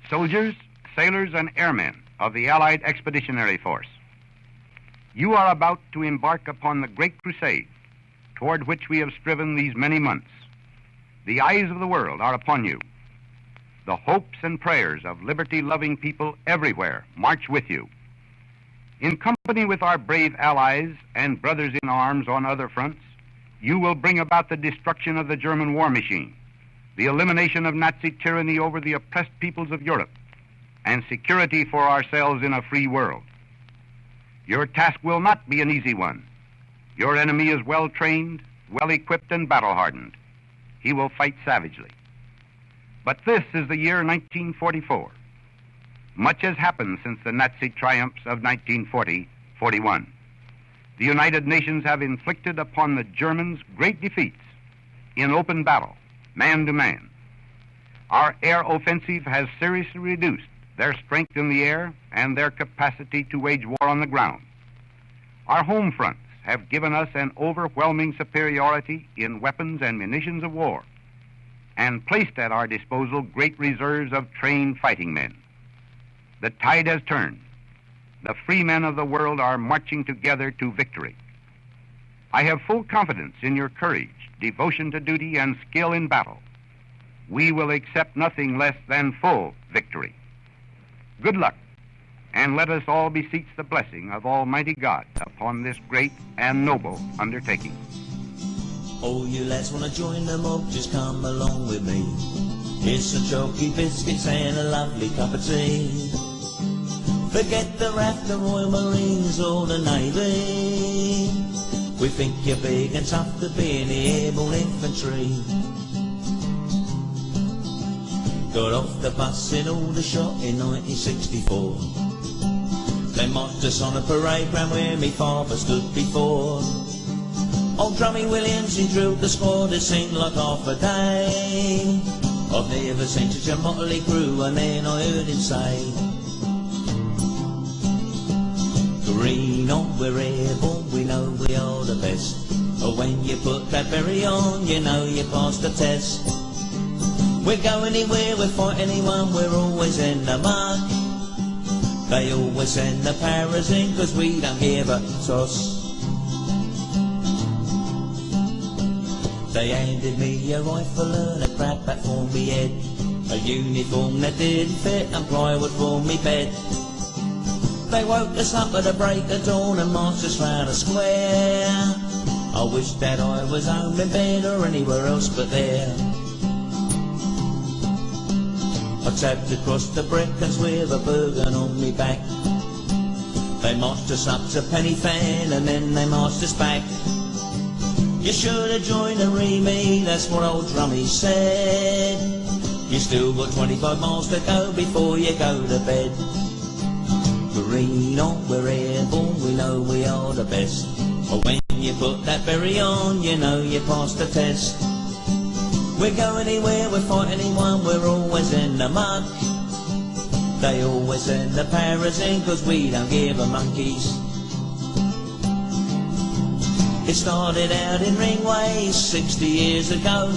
soldiers, sailors, and airmen of the Allied Expeditionary Force. You are about to embark upon the great crusade toward which we have striven these many months. The eyes of the world are upon you. The hopes and prayers of liberty-loving people everywhere march with you. In company with our brave allies and brothers in arms on other fronts, you will bring about the destruction of the German war machine, the elimination of Nazi tyranny over the oppressed peoples of Europe, and security for ourselves in a free world. Your task will not be an easy one. Your enemy is well-trained, well-equipped, and battle-hardened. He will fight savagely. But this is the year 1944. Much has happened since the Nazi triumphs of 1940-41. The United Nations have inflicted upon the Germans great defeats in open battle, man to man. Our air offensive has seriously reduced their strength in the air and their capacity to wage war on the ground. Our home fronts have given us an overwhelming superiority in weapons and munitions of war, and placed at our disposal great reserves of trained fighting men. The tide has turned. The free men of the world are marching together to victory. I have full confidence in your courage, devotion to duty, and skill in battle. We will accept nothing less than full victory. Good luck, and let us all beseech the blessing of Almighty God upon this great and noble undertaking. Oh, you lads wanna join the mob, just come along with me. Here's some chalky biscuits and a lovely cup of tea. Forget the RAF, the Royal Marines or the Navy. We think you're big and tough to be in the airborne infantry. Got off the bus in Aldershot in 1964. They marched us on a parade ground where me father stood before. Old Drummy Williams, he drilled the squad, it seemed like half a day. I've never seen such a motley crew, and then I heard him say, Green on, we're airborne, we know we are the best. But when you put that berry on, you know you passed the test. We'll go anywhere, we'll fight anyone, we're always in the muck. They always send the paras in, 'cause we don't give a toss. They handed me a rifle and a crap hat for me head, a uniform that didn't fit and plywood for me bed. They woke us up at the break of dawn and marched us round a square. I wish that I was home in bed or anywhere else but there. I tapped across the Brecons with a Bergen on me back. They marched us up to Penny Fan and then they marched us back. You should have joined the Remy, that's what old Drummy said. You still got 25 miles to go before you go to bed. Green on, we're airborne, we know we are the best. But when you put that berry on, you know you passed the test. We'll go anywhere, we'll fight anyone, we're always in the muck. They always send the paras in, 'cause we don't give a monkeys. It started out in Ringway 60 years ago.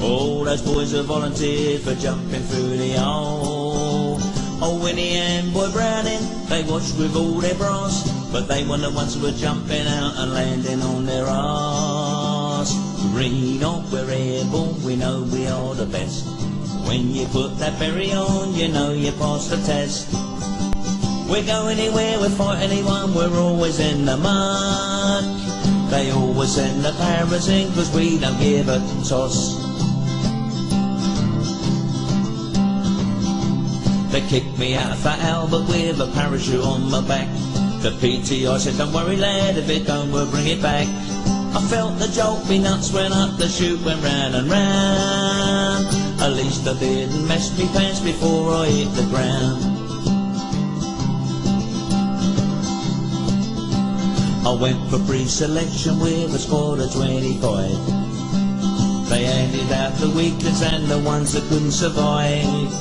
All those boys have volunteered for jumping through the hole. Oh, Winnie and Boy Browning, they watched with all their brass, but they weren't the ones who were jumping out and landing on their arse. Green on, we're airborne, we know we are the best. When you put that berry on, you know you passed the test. We'll go anywhere, we'll fight anyone, we're always in the muck. They always send the paras in, 'cause we don't give a toss. They kicked me out of Albert with a parachute on my back. The PTI said, don't worry lad, if it don't we'll bring it back. I felt the jolt, me nuts went up, the chute went round and round. At least I didn't mess me pants before I hit the ground. I went for pre-selection with a squad of 25. They handed out the weaklings and the ones that couldn't survive.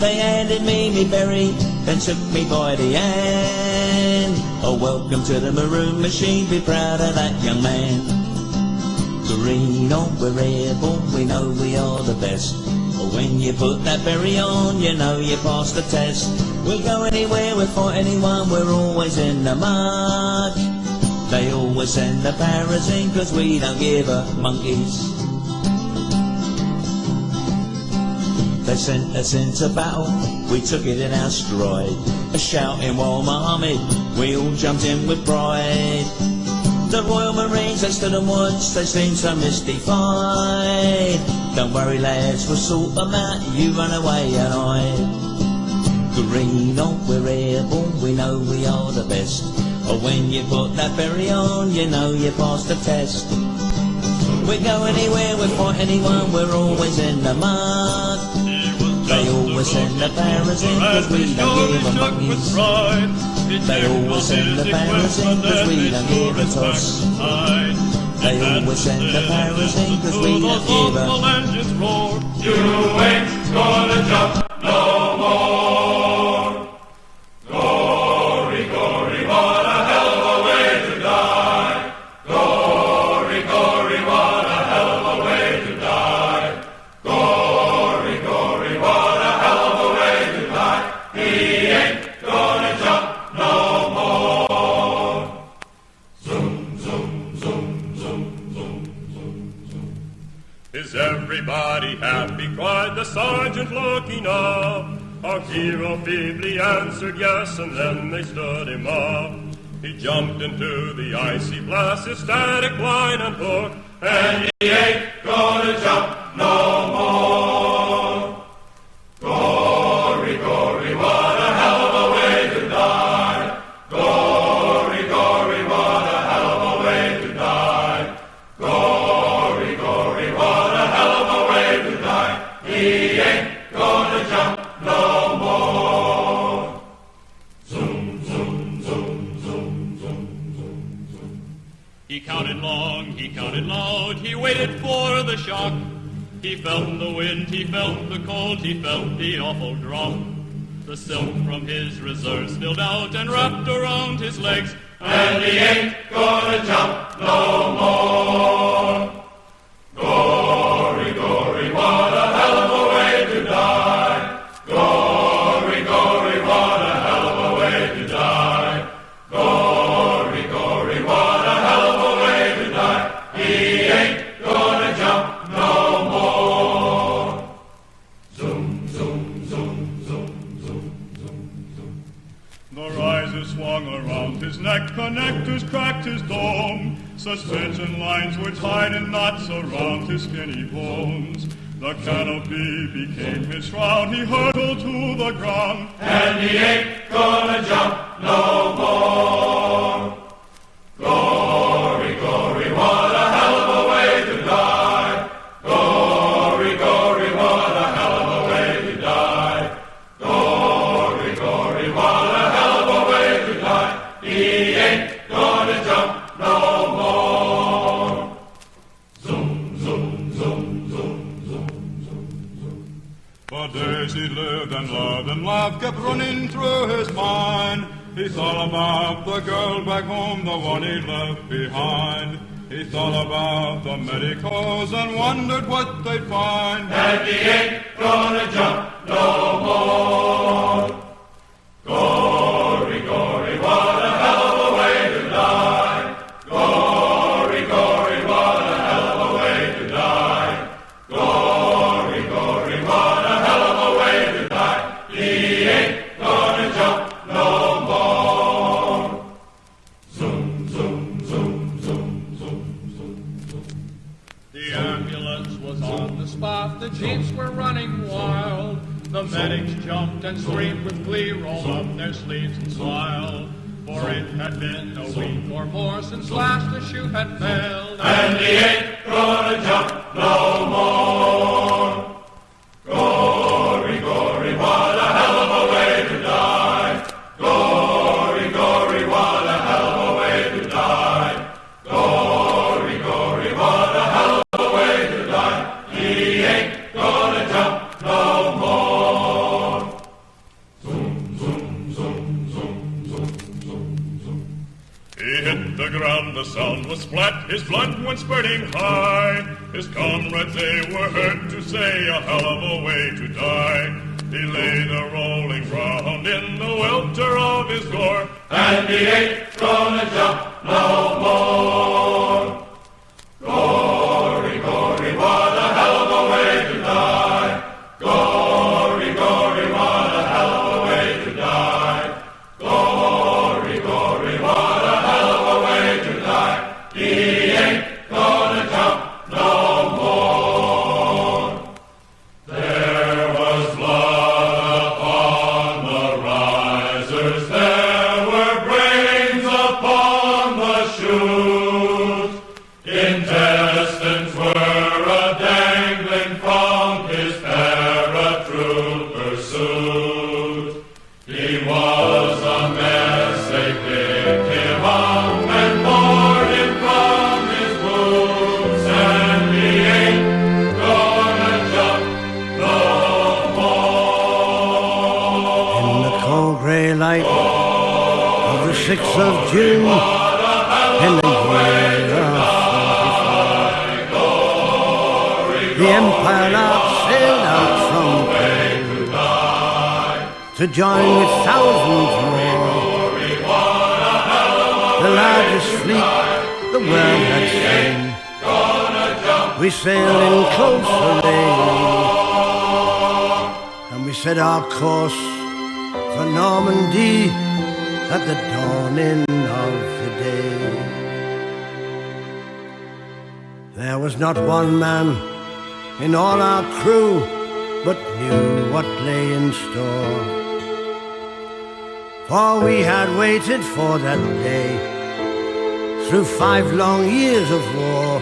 They handed me berry, then took me by the hand. Oh, welcome to the Maroon Machine, be proud of that young man. Green on, we're airborne, we know we are the best. When you put that berry on, you know you passed the test. We'll go anywhere, we'll fight anyone, we're always in the mud. They always send the paras in, 'cause we don't give a monkeys. They sent us into battle, we took it in our stride. Shouting while Muhammad, we all jumped in with pride. The Royal Marines, they stood and watched, they seemed so mystified. Don't worry lads, we'll sort them out, you run away and hide. Green on, we're airborne, we know we are the best. When you put that berry on, you know you passed the test. We go anywhere, we fight anyone, we're always in the mud. They always send the paras in, 'cause we don't give a monkeys. They always send the paras in, 'cause we don't give a toss. They always send the paras in, 'cause we don't give a... You ain't gonna jump no more. Gory, gory, what a hell of a way to die. Gory, gory, what a hell of a way to die. Gory, gory, what a hell of a way to die. He ain't gonna jump no more. Zoom, zoom, zoom, zoom, zoom, zoom, zoom. Is everybody happy? Cried the sergeant looking up. Our hero feebly answered yes, and then they stood him up. He jumped into the icy blast, his static line and hook, and he ain't gonna jump no more. Gory, gory, what a hell of a way to die. Gory, gory, what a hell of a way to die. Gory, gory, what a hell of a way to die. He ain't gonna jump no more. Zoom, zoom, zoom, zoom, zoom, zoom, zoom. He counted long, he counted loud, he waited for the shock. He felt the wind, he felt the cold, he felt the awful drop. The silk from his reserves spilled out and wrapped around his legs, and he ain't gonna jump no more. Gory, gory, what a hell of a way to die. Gory, gory, what a hell of a way to die. Gory, gory, what a hell of a way to die. He ain't gonna jump no more. Zoom, zoom, zoom, zoom, zoom, zoom, zoom. The riser swung around his neck, connectors cracked his dome. Suspension lines were tied in knots around his skinny bones. The canopy became his shroud, he hurtled to the ground, and he ain't gonna jump no more. Gory, gory, what a hell of a way to die. Gory, gory, what a hell of a way to die. Gory, gory, what a hell of a way to die. He ain't gonna jump no more. Zoom, zoom, zoom, zoom, zoom, zoom, zoom. For days he lived and loved and laughed, kept running through his mind. He thought about the girl back home, the one he left behind. He thought about the medicos and wondered what they'd find. And he ain't gonna jump no more. Gory, gory, what a hell of a way to die. Gory, gory, what a hell of a way to die. Gory, gory, what a hell of a way to die. He ain't gonna jump no more. Zoom, zoom, zoom, zoom, zoom, zoom, zoom. The ambulance was on the spot, the jeeps were running wild. The medics jumped and screamed with glee, rolled up their sleeves and smiled. For it had been a week or more since last the shoe had failed, and he ain't gonna jump no more. Gory, gory, what a hell of a way to die. Gory, gory, what a hell of a way to die. Gory, gory, what a hell of a way to die. He ain't gonna jump no more. Zoom, zoom, zoom, zoom, zoom, zoom, zoom. He hit the ground, the sound was splat, his blood went spurting high. His comrades, they were heard to say, a hell of a way to die. He lay the rolling ground in the welter of his gore, and he ain't gonna jump no more. Gory, gory, what a hell of a way to die. Gory, gory, what a hell of a way to die. Gory, gory, what a hell of a way to die. He ain't gonna jump no more. There was blood upon the risers, there were brains upon the shoes. Intestines were a-dangling from his paratrooper suit. He was a mess, they picked him up and bore him from his boots, and he ain't gonna jump no more. In the cold grey light of the 6th of June, in the year of 45, the Empire Arch sailed out from Peru to join with thousands more. The largest fleet the world had seen. We sailed in close array, and we set our course for Normandy at the dawning of the day. There was not one man in all our crew but knew what lay in store, for we had waited for that day through 5 long years of war.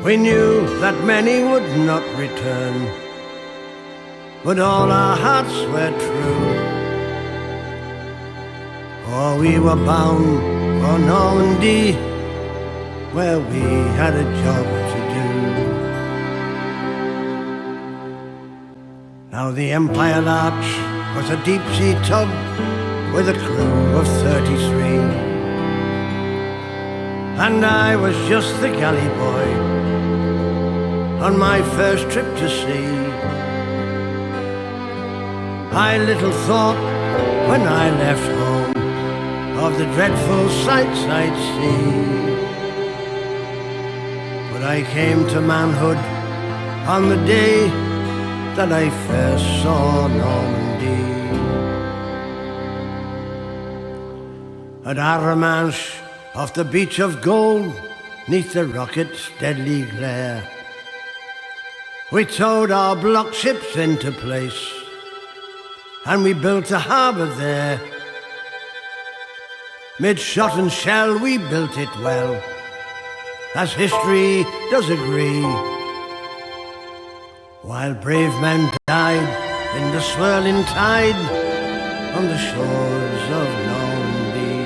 We knew that many would not return, but all our hearts were true, for we were bound for Normandy, where we had a job to do. Now the Empire Arch was a deep-sea tug with a crew of 33, and I was just the galley boy on my first trip to sea. I little thought when I left home of the dreadful sights I'd see, but I came to manhood on the day that I first saw Normandy. At Arromanches, off the beach of gold, 'neath the rocket's deadly glare, we towed our block ships into place, and we built a harbour there. Mid shot and shell we built it well, as history does agree, while brave men died in the swirling tide on the shores of Normandy.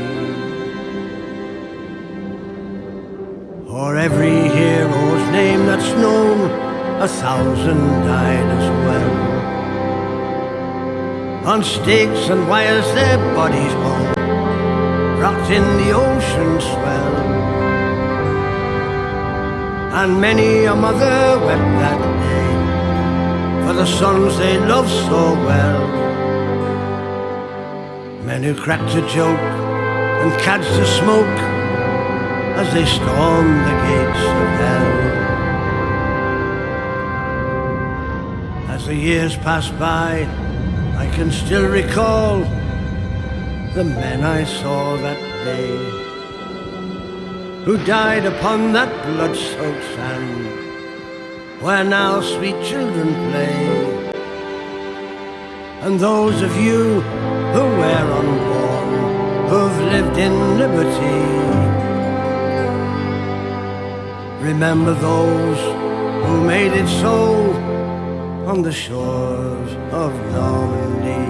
For every hero's name that's known, 1,000 died as well. On stakes and wires their bodies hung, rocked in the ocean swell, and many a mother wept that day for the sons they loved so well. Men who cracked a joke and cadged the smoke as they stormed the gates of hell. As the years pass by, I can still recall the men I saw that day, who died upon that blood-soaked sand, where now sweet children play. And those of you who were unborn, who've lived in liberty, remember those who made it so on the shores of Normandy.